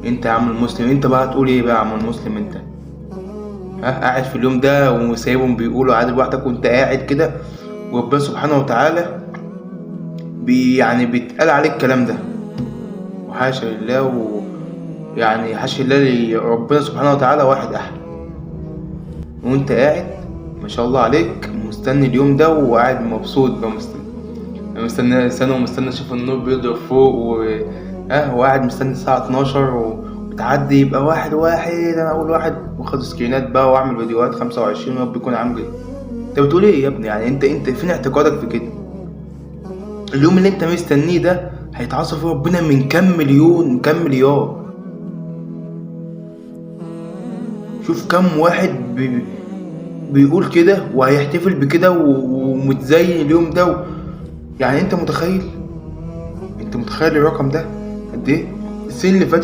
انت يا عم المسلم، انت بقى هتقول ايه بقى يا عم المسلم انت؟ ها، قاعد في اليوم ده وسايبهم بيقولوا عادي لوحدك وانت قاعد كده، وربنا سبحانه وتعالى يعني بيتقال عليك الكلام ده؟ وحاشا لله يعني حاشا لله ربنا سبحانه وتعالى واحد احد، وانت قاعد ما شاء الله عليك مستني اليوم ده وقاعد مبسوط بقى، مستني سنة ومستني اشوف النور بيضرب فوق وقاعد مستني الساعة 12 وتعدي يبقى واحد واحد، انا اول واحد واخد سكرينات بقى واعمل فيديوهات 25 رب يكون عامل ايه. انت بتقول ايه يا ابني؟ يعني انت فين اعتقادك في كده؟ اليوم اللي انت مستنيه ده هيتعصى فيه ربنا من كام مليون كام مليار. شوف كم واحد بيقول كده وهيحتفل بكده ومتزين اليوم ده يعني انت متخيل الرقم ده قد ايه؟ السنين اللي فاتت